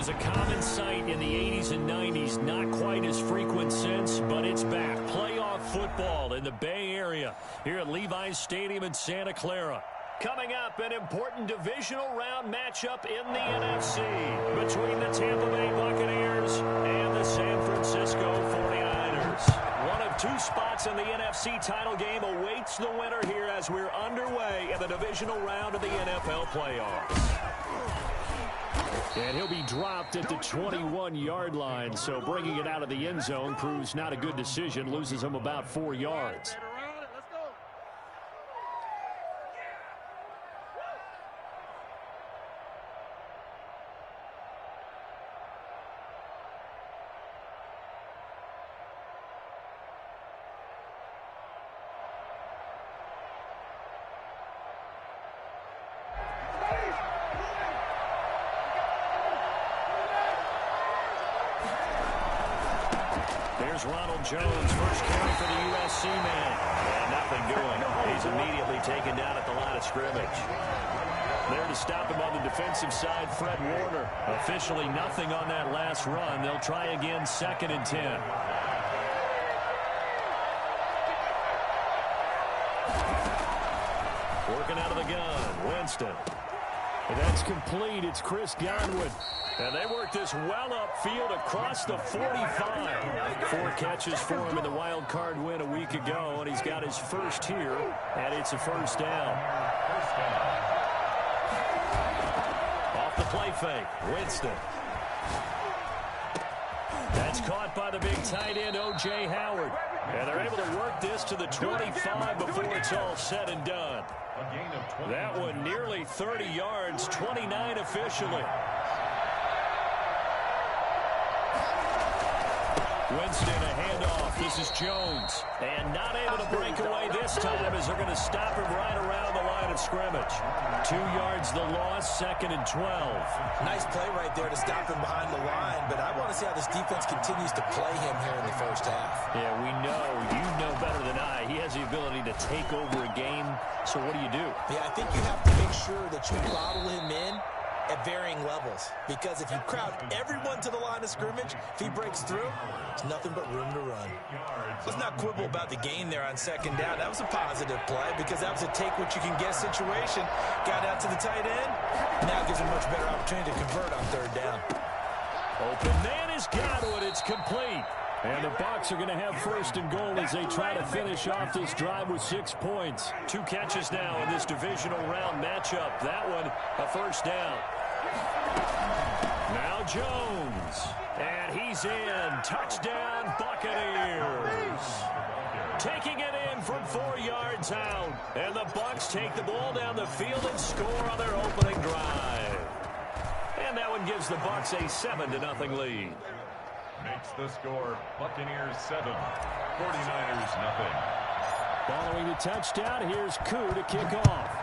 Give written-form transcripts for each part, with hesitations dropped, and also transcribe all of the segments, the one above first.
was a common sight in the 80s and 90s, not quite as frequent since, but it's back. Playoff football in the Bay Area here at Levi's Stadium in Santa Clara. Coming up, an important divisional round matchup in the NFC between the Tampa Bay Buccaneers and the San Francisco 49ers. One of two spots in the NFC title game awaits the winner here as we're underway in the divisional round of the NFL playoffs. And he'll be dropped at the 21-yard line, so bringing it out of the end zone proves not a good decision, loses him about 4 yards. There's Ronald Jones, first carry for the USC man. And nothing doing. He's immediately taken down at the line of scrimmage. There to stop him on the defensive side, Fred Warner. Officially nothing on that last run. They'll try again, 2nd and 10. Working out of the gun, Winston. And that's complete. It's Chris Godwin. And they work this well upfield across the 45. 4 catches for him in the wild card win a week ago, and he's got his first here, and it's a first down. Off the play fake, Winston. That's caught by the big tight end, O.J. Howard. And they're able to work this to the 25 before it's all said and done. That one nearly 30 yards, 29 officially. Winston, a handoff. This is Jones. And not able to break away this time as they're going to stop him right around the line of scrimmage. 2 yards the loss, 2nd and 12. Nice play right there to stop him behind the line, but I want to see how this defense continues to play him here in the first half. Yeah, we know. You know better than I. He has the ability to take over a game, so what do you do? Yeah, I think you have to make sure that you bottle him in at varying levels, because if you crowd everyone to the line of scrimmage, if he breaks through, there's nothing but room to run. Let's not quibble about the gain there on 2nd down. That was a positive play because that was a take-what-you-can-get situation. Got out to the tight end. Now gives him a much better opportunity to convert on 3rd down. Open man is Godwin. It's complete. And the Bucs are going to have 1st and goal as they try to finish off this drive with 6 points. 2 catches now in this divisional round matchup. That one, a first down. Now Jones. And he's in. Touchdown, Buccaneers. Taking it in from 4 yards out. And the Bucs take the ball down the field and score on their opening drive. And that one gives the Bucs a 7-0 lead. Makes the score Buccaneers 7, 49ers nothing. Following the touchdown, here's Koo to kick off.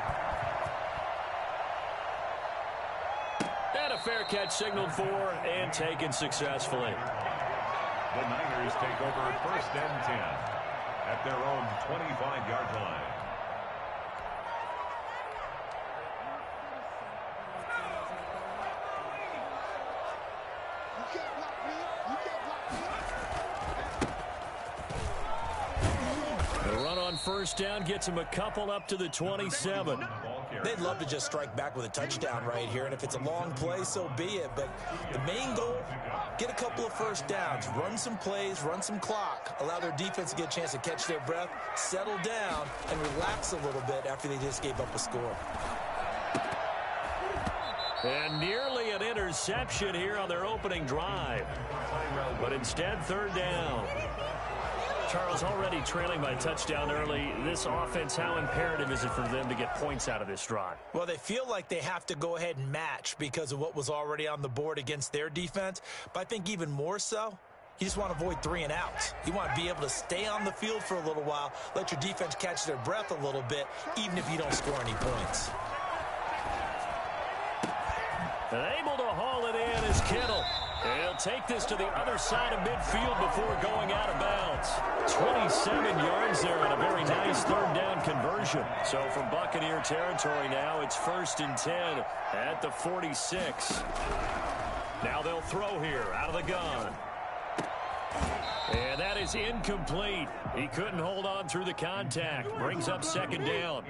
And a fair catch signaled for and taken successfully. The Niners take over 1st and 10 at their own 25-yard line. First down gets him a couple up to the 27. They'd love to just strike back with a touchdown right here, and if it's a long play, so be it. But the main goal, get a couple of first downs, run some plays, run some clock, allow their defense to get a chance to catch their breath, settle down, and relax a little bit after they just gave up a score. And nearly an interception here on their opening drive. But instead, 3rd down. Charles, already trailing by a touchdown early. This offense, how imperative is it for them to get points out of this drive? Well, they feel like they have to go ahead and match because of what was already on the board against their defense. But I think even more so, you just want to avoid 3 and outs. You want to be able to stay on the field for a little while, let your defense catch their breath a little bit, even if you don't score any points. And able to haul it in is Kittle. And he'll take this to the other side of midfield before going out of bounds. 27 yards there on a very nice 3rd down conversion. So from Buccaneer territory now, it's 1st and 10 at the 46. Now they'll throw here out of the gun. And that is incomplete. He couldn't hold on through the contact. Brings up second down.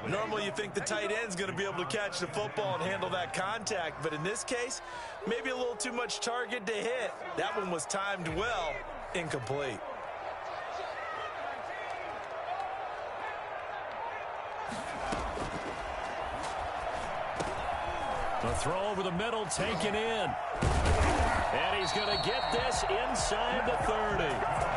Normally you think the tight end's going to be able to catch the football and handle that contact, but in this case, maybe a little too much target to hit. That one was timed well. Incomplete. The throw over the middle taken in. And he's going to get this inside the 30.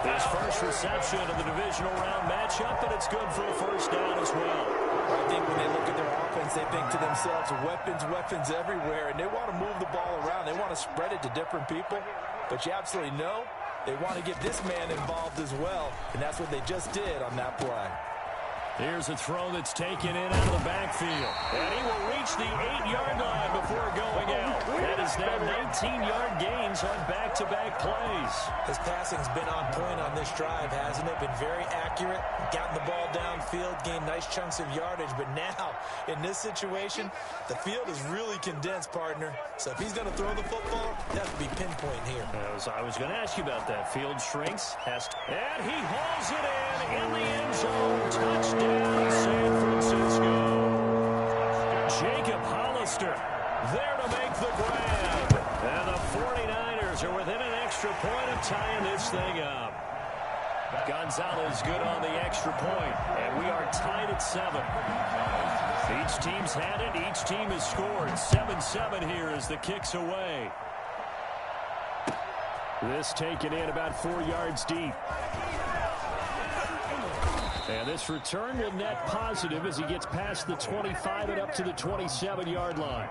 His first reception of the divisional round matchup, and it's good for a first down as well. I think when they look at their offense, they think to themselves, weapons everywhere, and they want to move the ball around. They want to spread it to different people, but you absolutely know they want to get this man involved as well, and that's what they just did on that play. Here's a throw that's taken in out of the backfield. And he will reach the 8-yard line before going out. That is now 19-yard gains on back-to-back plays. His passing's been on point on this drive, hasn't it? Been very accurate, gotten the ball downfield, gained nice chunks of yardage. But now, in this situation, the field is really condensed, partner. So if he's going to throw the football, that has to be pinpoint here. I was going to ask you about that. Field shrinks. And he hauls it in the end zone. Touchdown. San Francisco. Jacob Hollister there to make the grab. And the 49ers are within an extra point of tying this thing up. Gonzalez good on the extra point, and we are tied at 7. Each team's had it. Each team has scored. 7-7 here as the kick's away. This taken in about 4 yards deep. And this return will net positive as he gets past the 25 and up to the 27-yard line.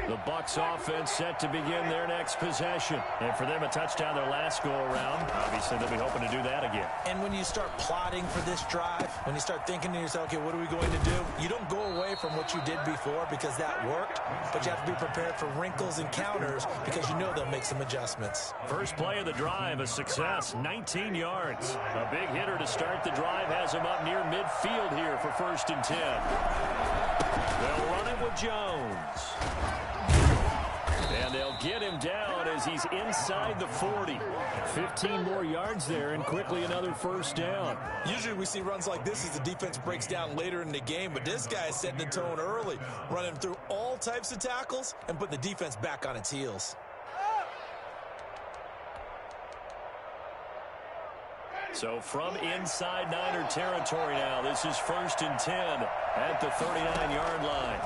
The Bucs offense set to begin their next possession. And for them, a touchdown their last go-around. Obviously, they'll be hoping to do that again. And when you start plotting for this drive, when you start thinking to yourself, okay, what are we going to do? You don't go away from what you did before because that worked, but you have to be prepared for wrinkles and counters because you know they'll make some adjustments. First play of the drive, a success, 19 yards. A big hitter to start the drive has him up near midfield here for 1st and 10. They'll run it with Jones. And they'll get him down as he's inside the 40. 15 more yards there and quickly another first down. Usually we see runs like this as the defense breaks down later in the game, but this guy is setting the tone early, running through all types of tackles and putting the defense back on its heels. So from inside Niner territory now, this is 1st and 10 at the 39-yard line.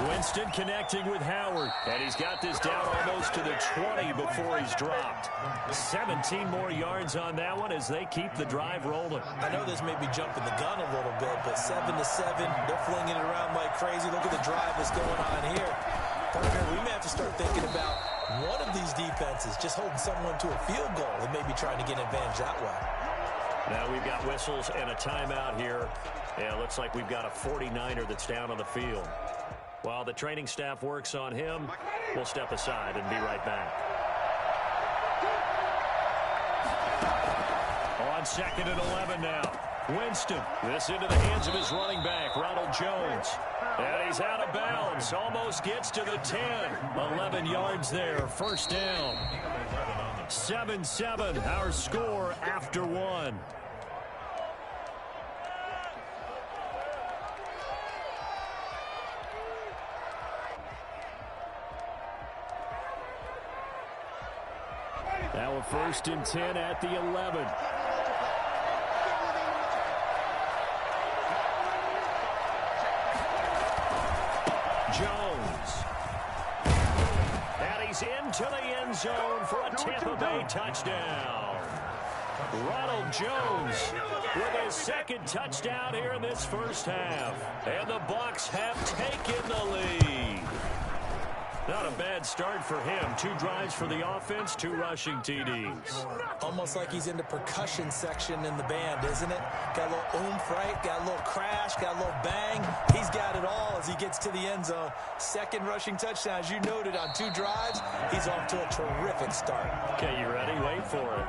Winston connecting with Howard, and he's got this down almost to the 20 before he's dropped. 17 more yards on that one as they keep the drive rolling. I know this may be jumping the gun a little bit, but 7-7, they're flinging it around like crazy. Look at the drive that's going on here. Partner, we may have to start thinking about one of these defenses just holding someone to a field goal and maybe trying to get an advantage that way. Now we've got whistles and a timeout here. Yeah, looks like we've got a 49er that's down on the field. While the training staff works on him, we'll step aside and be right back. On 2nd and 11 now. Winston, this into the hands of his running back, Ronald Jones. And he's out of bounds, almost gets to the 10. 11 yards there, first down. 7-7, our score after 1. Now a 1st and 10 at the 11. Jones. And he's into the end zone for a Tampa Bay touchdown. Ronald Jones with his 2nd touchdown here in this first half. And the Bucs have taken the lead. Not a bad start for him. 2 drives for the offense, 2 rushing TDs. Almost like he's in the percussion section in the band, isn't it? Got a little oomph, right? Got a little crash, got a little bang. He's got it all as he gets to the end zone. 2nd rushing touchdown, as you noted, on 2 drives. He's off to a terrific start. Okay, you ready? Wait for it.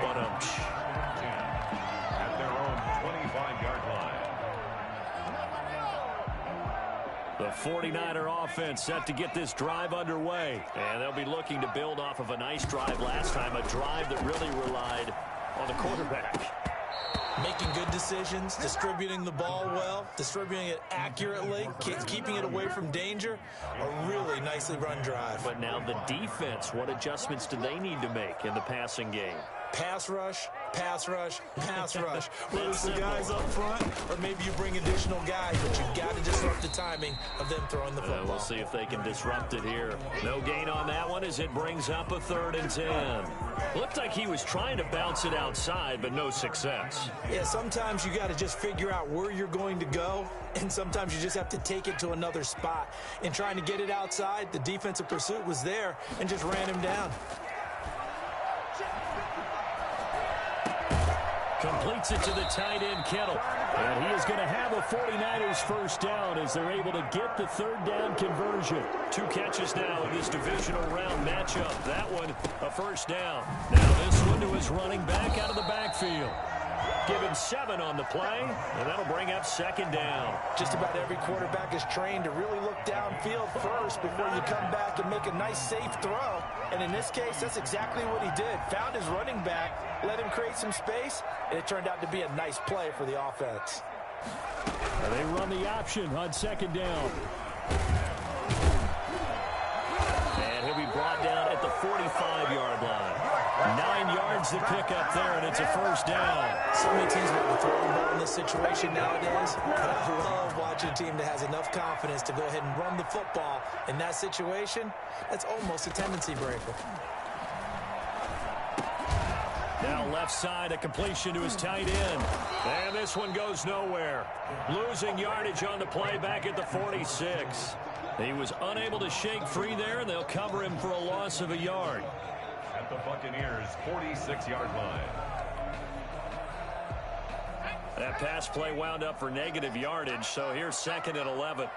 But at their own 25-yard line. The 49er offense set to get this drive underway. And they'll be looking to build off of a nice drive last time, a drive that really relied on the quarterback. Making good decisions, distributing the ball well, distributing it accurately, keeping it away from danger. A really nicely run drive. But now the defense, what adjustments do they need to make in the passing game? Pass rush, pass rush, pass rush. Whether it's the guys up front or maybe you bring additional guys, but you've got to disrupt the timing of them throwing the football. We'll see if they can disrupt it here. No gain on that one as it brings up a 3rd and 10. Looked like he was trying to bounce it outside, but no success. Yeah, sometimes you got to just figure out where you're going to go, and sometimes you just have to take it to another spot. In trying to get it outside, the defensive pursuit was there and just ran him down. Completes it to the tight end, Kittle. And he is going to have a 49ers first down as they're able to get the 3rd down conversion. 2 catches now in this divisional round matchup. That one, a first down. Now this one to his running back out of the backfield. Give him 7 on the play, and that'll bring up 2nd down. Just about every quarterback is trained to really look downfield first before you come back and make a nice, safe throw. And in this case, that's exactly what he did. Found his running back, let him create some space, and it turned out to be a nice play for the offense. They run the option on 2nd down. And he'll be brought down at the 45-yard line. 9 yards to pick up there, and it's a first down. So many teams want to throw the ball in this situation nowadays, but I love watching a team that has enough confidence to go ahead and run the football. In that situation, that's almost a tendency breaker. Now left side, a completion to his tight end. And this one goes nowhere. Losing yardage on the play back at the 46. He was unable to shake free there, and they'll cover him for a loss of a yard. At the Buccaneers' 46-yard line. That pass play wound up for negative yardage, so here's 2nd and 11.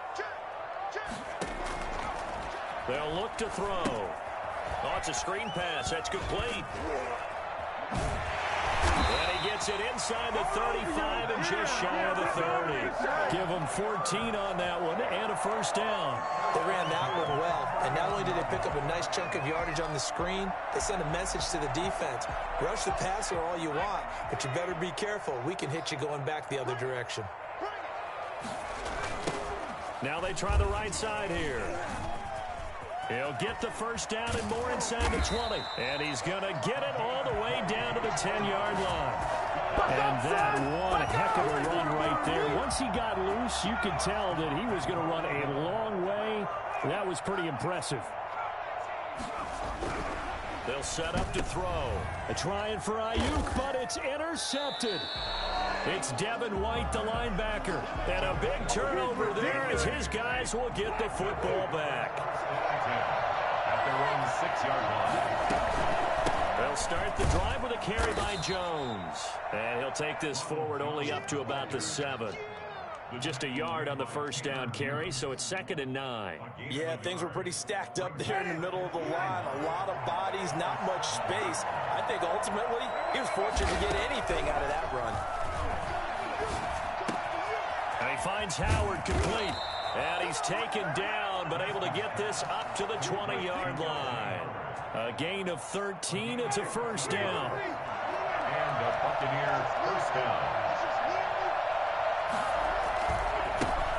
They'll look to throw. Oh, it's a screen pass. That's complete. And he gets it inside the 35 and just shy of the 30. Give him 14 on that one and a first down. They ran that one well, and not only did they pick up a nice chunk of yardage on the screen, they sent a message to the defense. Rush the passer all you want, but you better be careful. We can hit you going back the other direction. Now they try the right side here. He'll get the first down and more inside the 20. And he's going to get it all the way down to the 10-yard line. And that one heck of a run right there. Once he got loose, you could tell that he was going to run a long way. That was pretty impressive. They'll set up to throw. Trying for Ayuk, but it's intercepted. It's Devin White, the linebacker. And a big turnover there as his guys will get the football back. At their own 6-yard line. They'll start the drive with a carry by Jones. And he'll take this forward only up to about the 7. Just a yard on the first down carry, so it's 2nd and 9. Yeah, things were pretty stacked up there in the middle of the line. A lot of bodies, not much space. I think ultimately he was fortunate to get anything out of that run. And he finds Howard complete. And he's taken down, but able to get this up to the 20-yard line. A gain of 13. It's a first down. And the Buccaneers first down.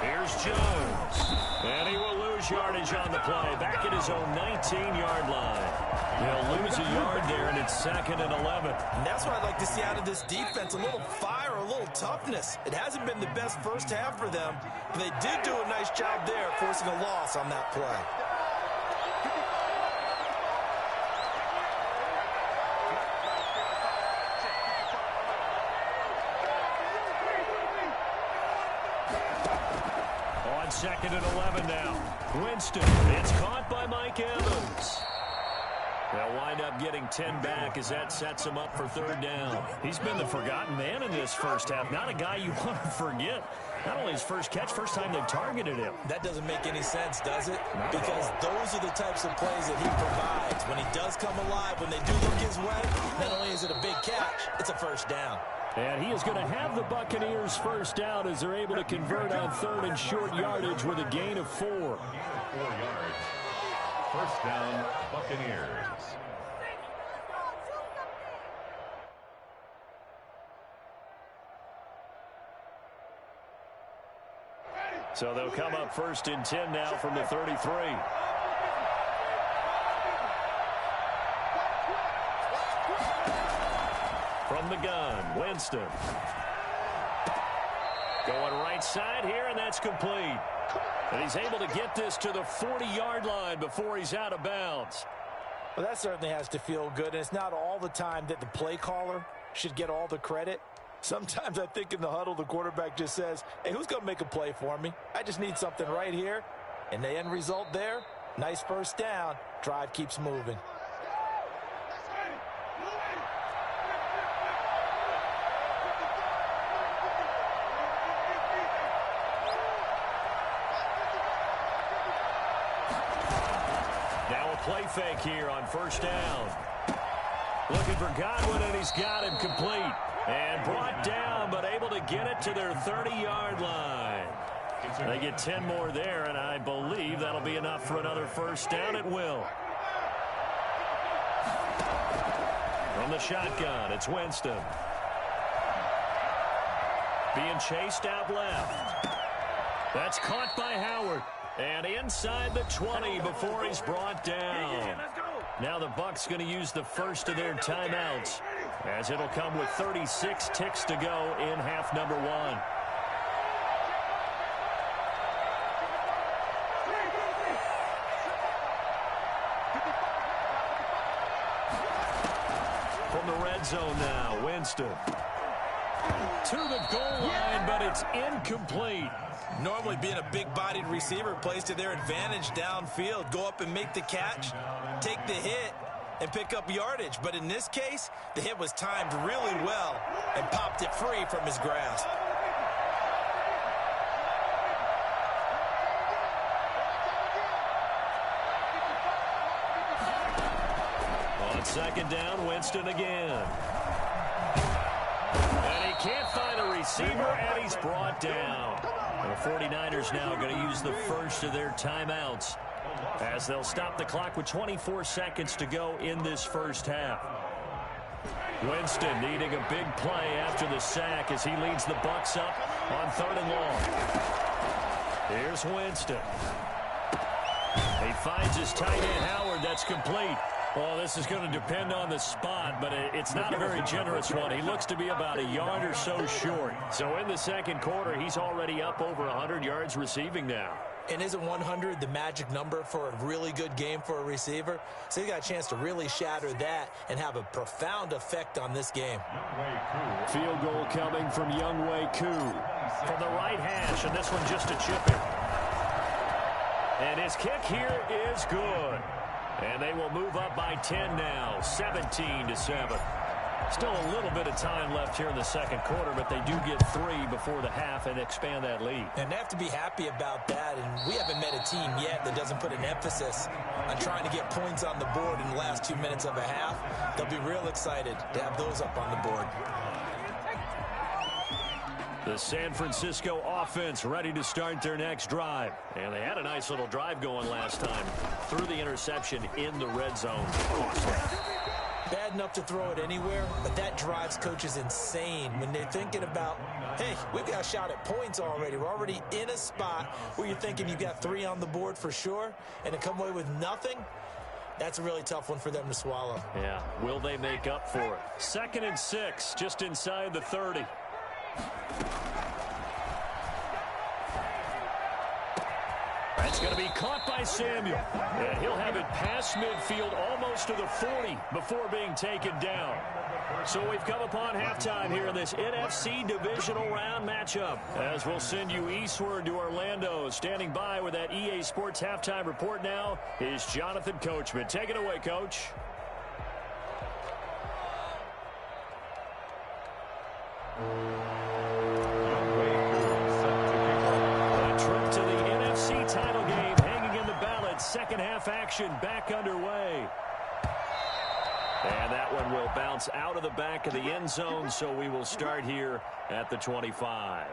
Here's Jones. And he will lose yardage on the play. Back at his own 19-yard line. He'll lose a yard there, and it's 2nd and 11. And that's what I'd like to see out of this defense. A little fire, a little toughness. It hasn't been the best first half for them, but they did do a nice job there forcing a loss on that play. On 2nd and 11 now. Winston. It's caught by Mike Evans. They'll wind up getting 10 back as that sets him up for 3rd down. He's been the forgotten man in this first half. Not a guy you want to forget. Not only his first catch, first time they've targeted him. That doesn't make any sense, does it? Because those are the types of plays that he provides. When he does come alive, when they do look his way, not only is it a big catch, it's a first down. And he is going to have the Buccaneers first down as they're able to convert on 3rd and short yardage with a gain of 4. 4 yards. First down, Buccaneers. So they'll come up 1st and 10 now from the 33. From the gun, Winston. Going right side here, and that's complete. And he's able to get this to the 40-yard line before he's out of bounds. Well, that certainly has to feel good, and it's not all the time that the play caller should get all the credit. Sometimes I think in the huddle, the quarterback just says, hey, who's going to make a play for me? I just need something right here. And the end result there, nice first down. Drive keeps moving. Play fake here on 1st down. Looking for Godwin, and he's got him complete. And brought down, but able to get it to their 30-yard line. They get 10 more there, and I believe that'll be enough for another first down at will. From the shotgun, it's Winston. Being chased out left. That's caught by Howard. And inside the 20 before he's brought down. Now the Bucs going to use the first of their timeouts, as it'll come with 36 ticks to go in half number 1. From the red zone now, Winston. To the goal line, but it's incomplete. Normally being a big-bodied receiver plays to their advantage downfield. Go up and make the catch, take the hit, and pick up yardage. But in this case, the hit was timed really well and popped it free from his grasp. On 2nd down, Winston again. And he can't find a receiver, and he's brought down. The 49ers now going to use the first of their timeouts, as they'll stop the clock with 24 seconds to go in this first half. Winston needing a big play after the sack as he leads the Bucs up on 3rd and long. Here's Winston. He finds his tight end Howard. That's complete. Well, this is going to depend on the spot, but it's not a very generous one. He looks to be about a yard or so short. So in the second quarter, he's already up over 100 yards receiving now. And isn't 100 the magic number for a really good game for a receiver? So he got a chance to really shatter that and have a profound effect on this game. Field goal coming from Younghoe Koo from the right hash, and this one just a chip in. And his kick here is good. And they will move up by 10 now, 17-7. Still a little bit of time left here in the second quarter, but they do get 3 before the half and expand that lead. And they have to be happy about that. And we haven't met a team yet that doesn't put an emphasis on trying to get points on the board in the last 2 minutes of a half. They'll be real excited to have those up on the board. The San Francisco offense ready to start their next drive. And they had a nice little drive going last time. Threw the interception in the red zone. Bad enough to throw it anywhere, but that drives coaches insane when they're thinking about, hey, we've got a shot at points already. We're already in a spot where you're thinking you've got 3 on the board for sure, and to come away with nothing, that's a really tough one for them to swallow. Yeah, will they make up for it? 2nd and 6, just inside the 30. That's going to be caught by Samuel. And he'll have it past midfield almost to the 40 before being taken down. So we've come upon halftime here in this NFC divisional round matchup, as we'll send you eastward to Orlando. Standing by with that EA Sports halftime report now is Jonathan Coachman. Take it away, Coach. Second half action back underway. And that one will bounce out of the back of the end zone, so we will start here at the 25.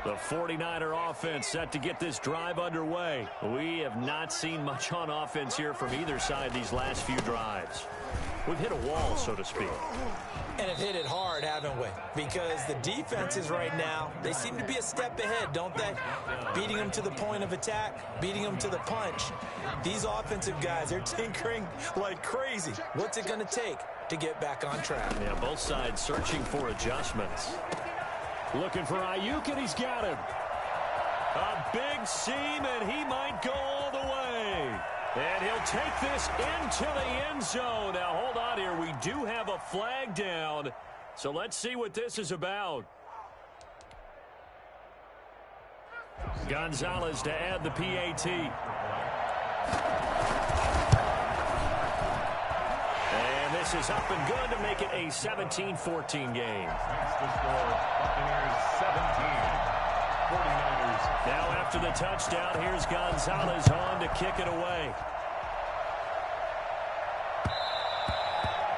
The 49er offense set to get this drive underway. We have not seen much on offense here from either side these last few drives. We've hit a wall, so to speak. And have hit it hard, haven't we? Because the defenses right now, they seem to be a step ahead, don't they? Beating them to the point of attack, beating them to the punch. These offensive guys, they're tinkering like crazy. What's it going to take to get back on track? Yeah, both sides searching for adjustments. Looking for Ayuk, and he's got him. A big seam, and he might go all the way. And he'll take this into the end zone. Now, hold on here. We do have a flag down, so let's see what this is about. Gonzalez to add the PAT. And this is up and good to make it a 17-14 game. That's the score. Buccaneers 17. 49ers. Now after the touchdown, here's Gonzalez on to kick it away.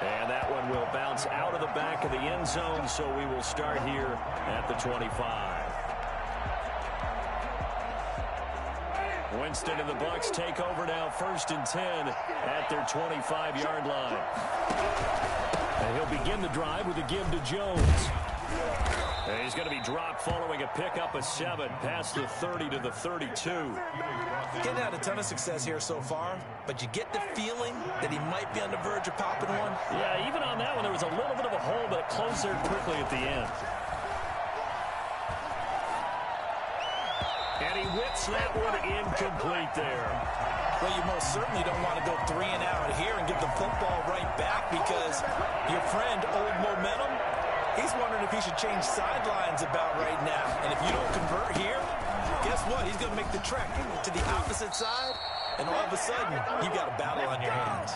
And that one will bounce out of the back of the end zone, so we will start here at the 25. Winston and the Bucs take over now, 1st and 10 at their 25-yard line. And he'll begin the drive with a give to Jones. And he's going to be dropped following a pickup of 7 past the 30 to the 32. Getting had a ton of success here so far, but you get the feeling that he might be on the verge of popping one. Yeah, even on that one, there was a little bit of a hole, but it closed there quickly at the end. And he whips that one incomplete there. Well, you most certainly don't want to go 3 and out here and get the football right back, because your friend, Old Momentum, he's wondering if he should change sidelines about right now. And if you don't convert here, guess what? He's going to make the trek to the opposite side, and all of a sudden, you've got a battle on your hands.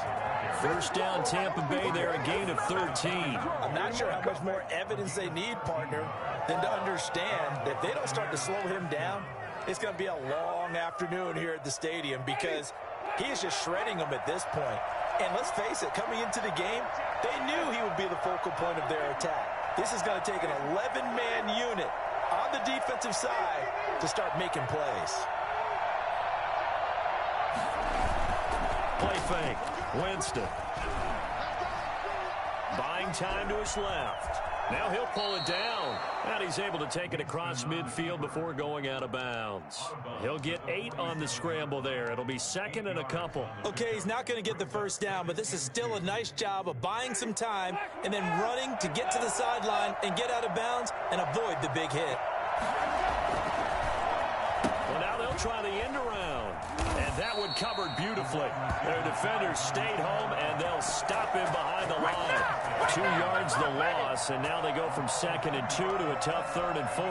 1st down, Tampa Bay there, a gain of 13. I'm not sure how much more evidence they need, partner, than to understand that if they don't start to slow him down, it's going to be a long afternoon here at the stadium, because he is just shredding them at this point. And let's face it, coming into the game, they knew he would be the focal point of their attack. This is going to take an 11-man unit on the defensive side to start making plays. Play fake. Winston. Buying time to his left. Now he'll pull it down. And he's able to take it across midfield before going out of bounds. He'll get 8 on the scramble there. It'll be 2nd and a couple. Okay, he's not going to get the 1st down, but this is still a nice job of buying some time and then running to get to the sideline and get out of bounds and avoid the big hit. Well, now they'll try the end around. And that one covered beautifully. Their defenders stayed home, and they'll stop him behind the line. 2 yards the loss, and now they go from 2nd and 2 to a tough 3rd and 4.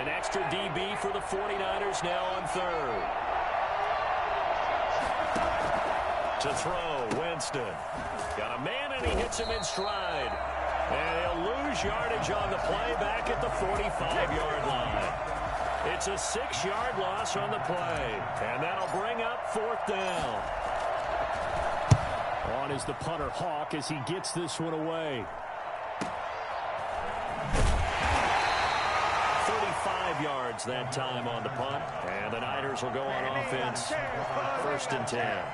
An extra DB for the 49ers now on 3rd. To throw, Winston. Got a man, and he hits him in stride. And he'll lose yardage on the play back at the 45-yard line. It's a 6-yard loss on the play. And that'll bring up 4th down. On is the punter, Hawk, as he gets this one away. 35 yards that time on the punt. And the Niners will go on offense. 1st and 10.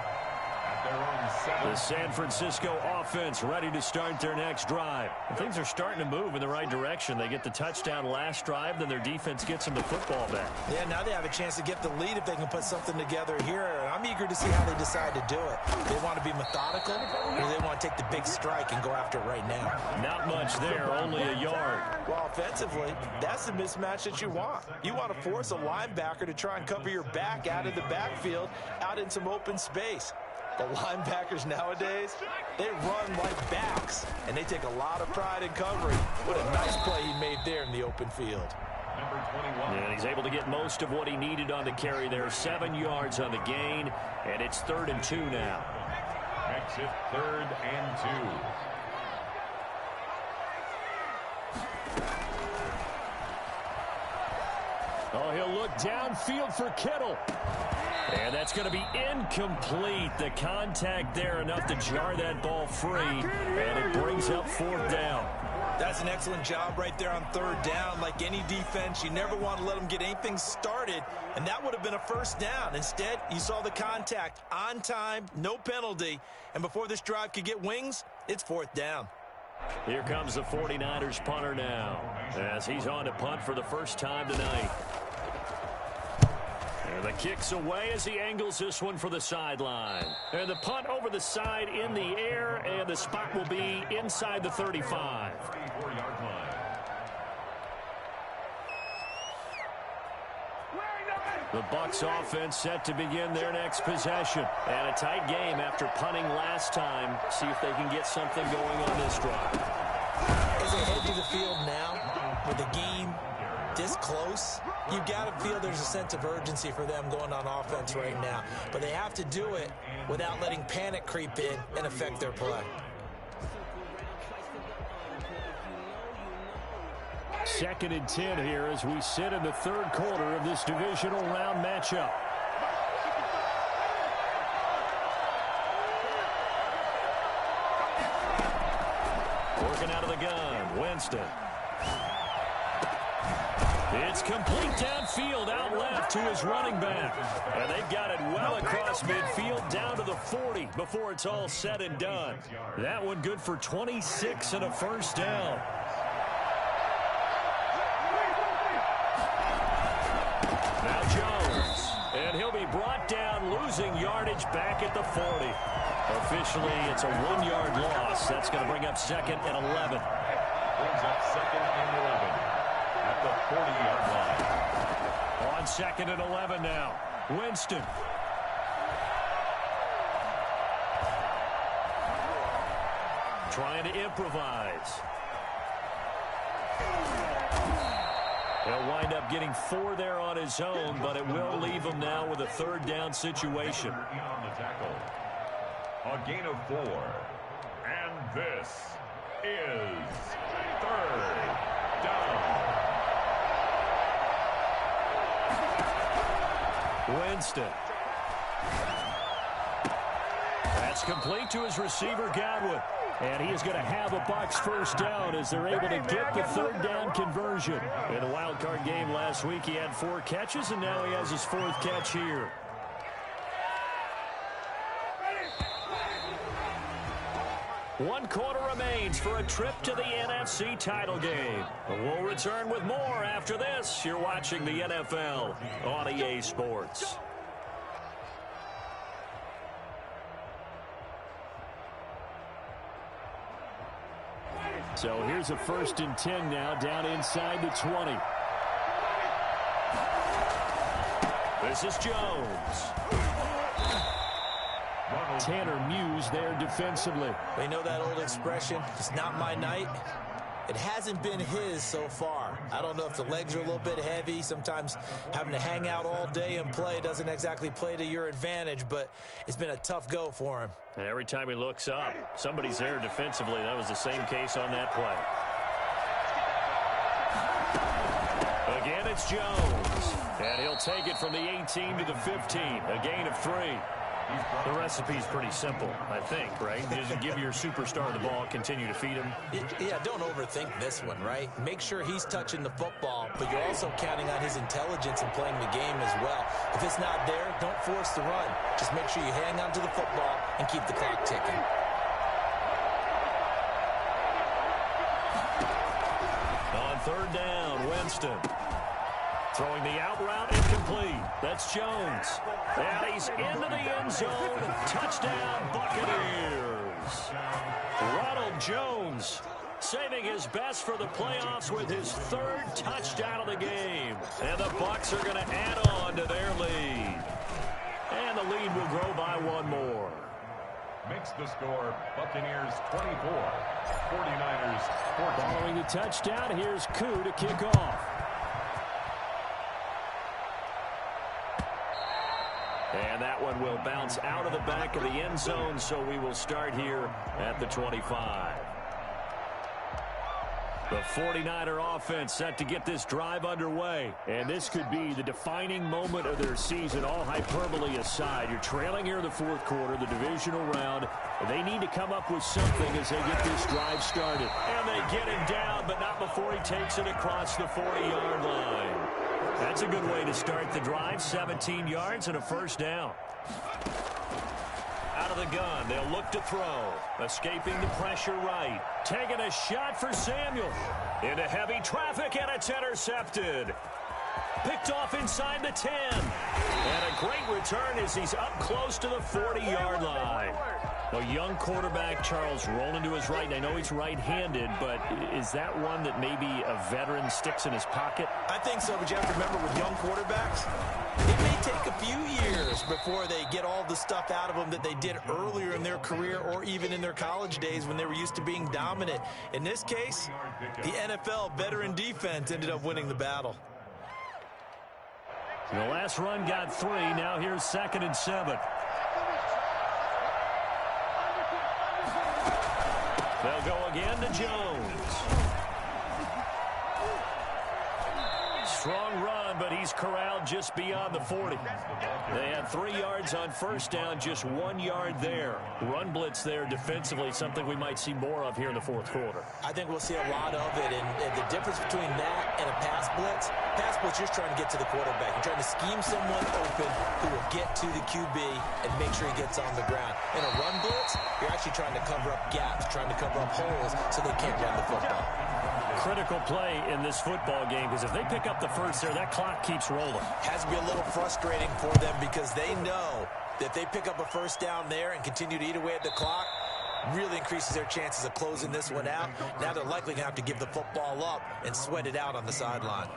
The San Francisco offense ready to start their next drive. And things are starting to move in the right direction. They get the touchdown last drive, then their defense gets them the football back. Yeah, now they have a chance to get the lead if they can put something together here. I'm eager to see how they decide to do it. They want to be methodical, or they want to take the big strike and go after it right now? Not much there, only a yard. Well, offensively, that's the mismatch that you want. You want to force a linebacker to try and cover your back out of the backfield, out in some open space. The linebackers nowadays, they run like backs, and they take a lot of pride in covering. What a nice play he made there in the open field. number 21. And he's able to get most of what he needed on the carry there. 7 yards on the gain, and it's 3rd and 2 now. Makes it 3rd and 2. Oh, he'll look downfield for Kittle. And that's going to be incomplete. The contact there enough to jar that ball free, and it brings up 4th down. That's an excellent job right there on 3rd down. Like any defense, you never want to let them get anything started, and that would have been a 1st down. Instead, you saw the contact on time, no penalty, and before this drive could get wings, it's 4th down. Here comes the 49ers punter now, as he's on to punt for the first time tonight. And the kick's away as he angles this one for the sideline. And the punt over the side in the air, and the spot will be inside the 35. 34-yard line. The Bucs offense set to begin their next possession. And a tight game after punting last time. See if they can get something going on this drive. As they head to the field now, with the game this close, you got to feel there's a sense of urgency for them going on offense right now. But they have to do it without letting panic creep in and affect their play. 2nd and 10 here as we sit in the 3rd quarter of this divisional round matchup. Working out of the gun, Winston. It's complete downfield, out left to his running back. And they've got it well across midfield down to the 40 before it's all said and done. That one good for 26 and a 1st down. Now Jones, and he'll be brought down, losing yardage back at the 40. Officially, it's a 1-yard loss. That's going to bring up 2nd and 11. Brings up 2nd and 11 at the 40-yard line. On 2nd and 11 now, Winston. Trying to improvise. He'll wind up getting 4 there on his own, but it will leave him now with a 3rd down situation. On the tackle. A gain of 4. And this is 3rd down. Winston. That's complete to his receiver, Godwin. And he is going to have a Bucs 1st down as they're able to get the 3rd down conversion. In the wild card game last week, he had 4 catches, and now he has his 4th catch here. One quarter remains for a trip to the NFC title game. We'll return with more after this. You're watching the NFL on EA Sports. So here's a 1st and 10 now, down inside the 20. This is Jones. Tanner Muse there defensively. They know that old expression, it's not my night. It hasn't been his so far. I don't know if the legs are a little bit heavy. Sometimes having to hang out all day and play doesn't exactly play to your advantage, but it's been a tough go for him. And every time he looks up, somebody's there defensively. That was the same case on that play. Again, it's Jones. And he'll take it from the 18 to the 15. A gain of 3. The recipe's pretty simple, I think, right? Just give your superstar the ball, continue to feed him. Yeah, don't overthink this one, right? Make sure he's touching the football, but you're also counting on his intelligence in playing the game as well. If it's not there, don't force the run. Just make sure you hang on to the football and keep the clock ticking. On 3rd down, Winston. Throwing the out route, incomplete. That's Jones. And he's into the end zone. Touchdown, Buccaneers. Ronald Jones saving his best for the playoffs with his 3rd touchdown of the game. And the Bucs are going to add on to their lead. And the lead will grow by 1 more. Makes the score Buccaneers 24, 49ers 14. Following the touchdown, here's Koo to kick off. And that one will bounce out of the back of the end zone, so we will start here at the 25. The 49er offense set to get this drive underway. And this could be the defining moment of their season, all hyperbole aside. You're trailing here in the fourth quarter, the divisional round. They need to come up with something as they get this drive started. And they get him down, but not before he takes it across the 40-yard line. That's a good way to start the drive, 17 yards and a first down. Out of the gun, they'll look to throw. Escaping the pressure right. Taking a shot for Samuel. Into heavy traffic, and it's intercepted. Picked off inside the 10. And a great return as he's up close to the 40-yard line. A young quarterback, Charles, rolling to his right. And I know he's right-handed, but is that one that maybe a veteran sticks in his pocket? I think so, but you have to remember with young quarterbacks, it may take a few years before they get all the stuff out of them that they did earlier in their career or even in their college days when they were used to being dominant. In this case, the NFL veteran defense ended up winning the battle. The last run got 3. Now here's 2nd and 7. They'll go again to Jones. Strong run, but he's corralled just beyond the 40. They had 3 yards on first down, just 1 yard there. Run blitz there defensively, something we might see more of here in the fourth quarter. I think we'll see a lot of it, and the difference between that and a pass blitz, you're just trying to get to the quarterback. You're trying to scheme someone open who will get to the QB and make sure he gets on the ground. In a run blitz, you're actually trying to cover up gaps, trying to cover up holes so they can't run the football. Critical play in this football game, because if they pick up the first there, that clock keeps rolling. Has to be a little frustrating for them because they know that if they pick up a first down there and continue to eat away at the clock, really increases their chances of closing this one out. Now they're likely going to have to give the football up and sweat it out on the sideline.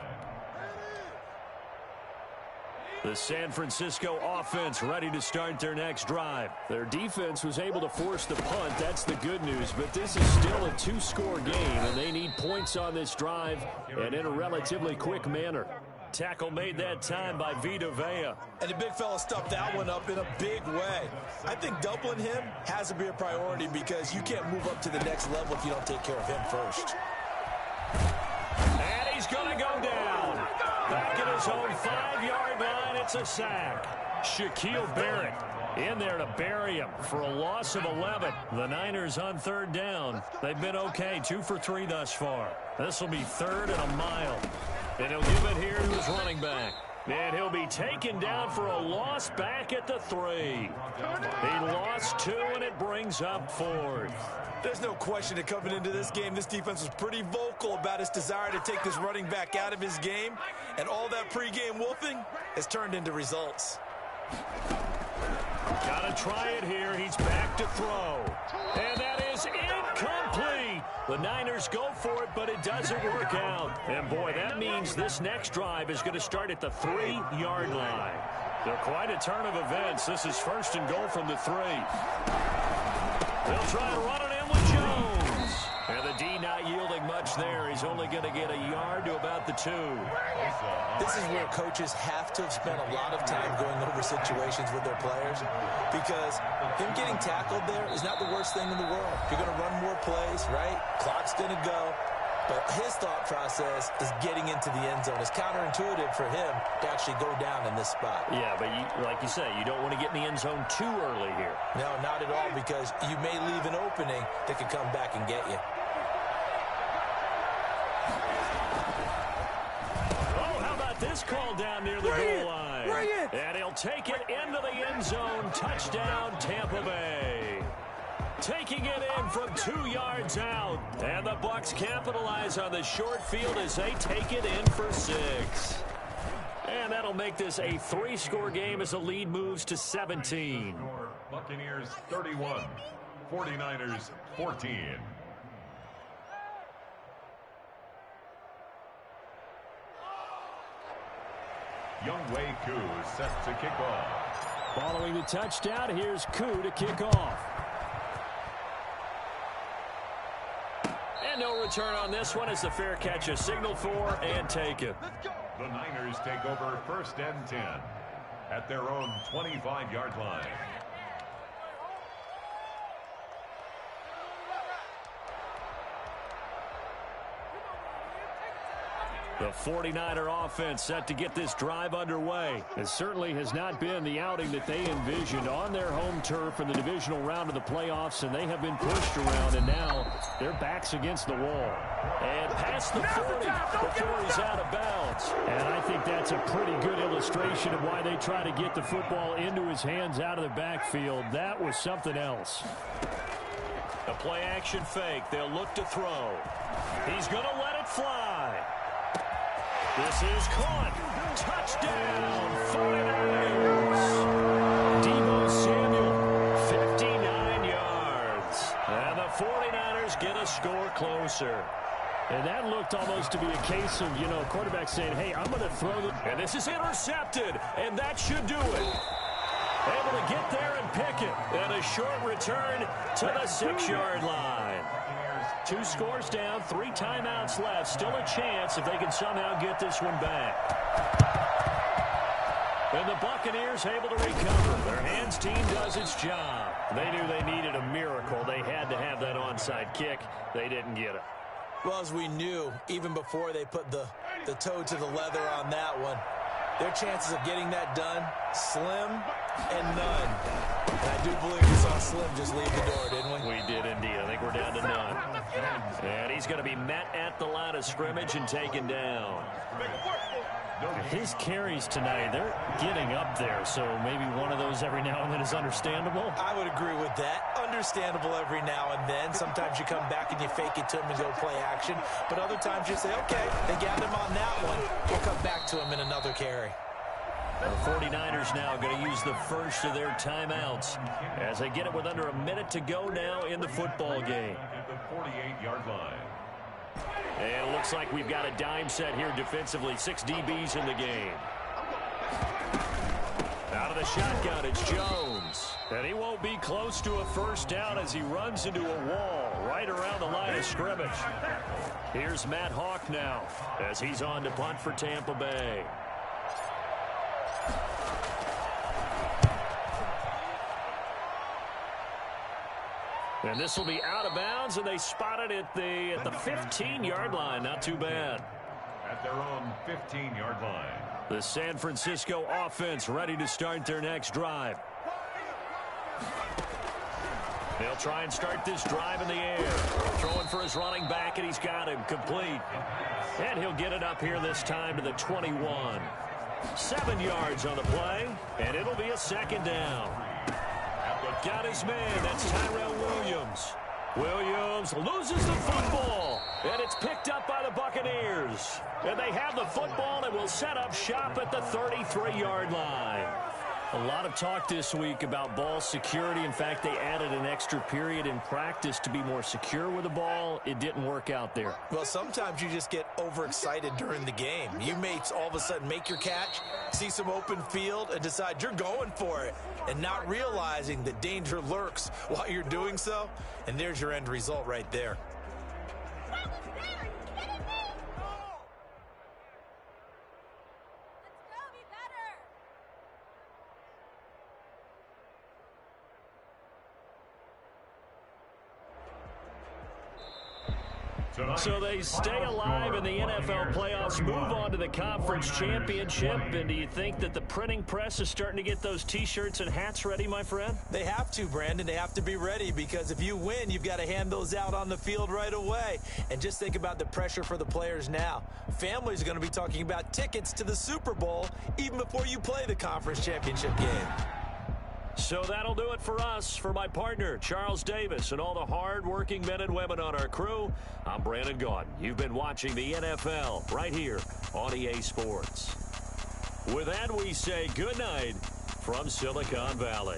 The San Francisco offense ready to start their next drive. Their defense was able to force the punt. That's the good news. But this is still a 2-score game, and they need points on this drive and in a relatively quick manner. Tackle made that time by Vita Vea. And the big fella stuffed that one up in a big way. I think doubling him has to be a priority because you can't move up to the next level if you don't take care of him first. And he's going to go down. Back at his own 5-yard line, it's a sack. Shaquille Barrett in there to bury him for a loss of 11. The Niners on 3rd down. They've been okay, 2 for 3 thus far. This will be 3rd and a mile. And he'll give it here to his running back. And he'll be taken down for a loss back at the 3. He lost 2, and it brings up 4th. There's no question that coming into this game, this defense was pretty vocal about its desire to take this running back out of his game. And all that pregame wolfing has turned into results. Got to try it here. He's back to throw. And that is incomplete. The Niners go for it, but it doesn't work out. And, boy, that means this next drive is going to start at the 3-yard line. They're quite a turn of events. This is 1st and goal from the 3. They'll try and run it in with Jones. And the D not yielding much there. He's only going to get a yard to about the 2. This is where coaches have to have spent a lot of time going over situations with their players because him getting tackled there is not the worst thing in the world. You're going to run more plays, right? Clock's going to go. But his thought process is getting into the end zone. It's counterintuitive for him to actually go down in this spot. Yeah, but like you say, you don't want to get in the end zone too early here. No, not at all, because you may leave an opening that could come back and get you. Oh, how about this call down near the goal line? And he'll take it into the end zone. Touchdown, Tampa Bay. Taking it in from 2 yards out. And the Bucs capitalize on the short field as they take it in for 6. And that'll make this a 3-score game as the lead moves to 17. Buccaneers 31, 49ers 14. Younghoe Koo set to kick off. Following the touchdown, here's Koo to kick off. And no return on this one as the fair catch is signaled for and taken. The Niners take over 1st and 10. at their own 25-yard line. The 49er offense set to get this drive underway. It certainly has not been the outing that they envisioned on their home turf in the divisional round of the playoffs, and they have been pushed around, and now their back's against the wall. And past the 40 before he's out of bounds. And I think that's a pretty good illustration of why they try to get the football into his hands out of the backfield. That was something else. A play-action fake. They'll look to throw. He's going to let it fly. This is caught. Touchdown, 49ers. Deebo Samuel, 59 yards. And the 49ers get a score closer. And that looked almost to be a case of, quarterback saying, hey, I'm going to throw the... And this is intercepted, and that should do it. Able to get there and pick it. And a short return to the 6-yard line. 2 scores down, 3 timeouts left. Still a chance if they can somehow get this one back. And the Buccaneers able to recover. Their hands team does its job. They knew they needed a miracle. They had to have that onside kick. They didn't get it. Well, as we knew, even before they put the toe to the leather on that one, their chances of getting that done, slim and none. And I do believe we saw Slim just leave the door, didn't we? We did indeed. I think we're down to none. And he's going to be met at the line of scrimmage and taken down. His carries tonight, they're getting up there, so maybe one of those every now and then is understandable. I would agree with that. Understandable every now and then. Sometimes you come back and you fake it to him and go play action. But other times you say, okay, they got him on that one. We'll come back to him in another carry. The 49ers now going to use the first of their timeouts as they get it with under a minute to go now in the football game. At the 48-yard line. And it looks like we've got a dime set here defensively. 6 DBs in the game. Out of the shotgun, it's Jones. And he won't be close to a first down as he runs into a wall right around the line of scrimmage. Here's Matt Hawk now as he's on to punt for Tampa Bay. And this will be out of bounds, and they spot it at the 15-yard line. Not too bad. At their own 15-yard line. The San Francisco offense ready to start their next drive. They'll try and start this drive in the air. Throwing for his running back, and he's got him complete. And he'll get it up here this time to the 21. 7 yards on the play, and it'll be a second down. Got his man. That's Tyrell Williams. Williams loses the football, and it's picked up by the Buccaneers. And they have the football and will set up shop at the 33-yard line. A lot of talk this week about ball security. In fact, they added an extra period in practice to be more secure with the ball. It didn't work out there. Well, sometimes you just get overexcited during the game. You may all of a sudden make your catch, see some open field, and decide you're going for it, and not realizing that danger lurks while you're doing so. And there's your end result right there. So they stay alive in the NFL playoffs, move on to the conference championship. And do you think that the printing press is starting to get those T-shirts and hats ready, my friend? They have to, Brandon. They have to be ready, because if you win, you've got to hand those out on the field right away. And just think about the pressure for the players now. Families are going to be talking about tickets to the Super Bowl even before you play the conference championship game. So that'll do it for us. For my partner, Charles Davis, and all the hard-working men and women on our crew, I'm Brandon Gaudin. You've been watching the NFL right here on EA Sports. With that, we say good night from Silicon Valley.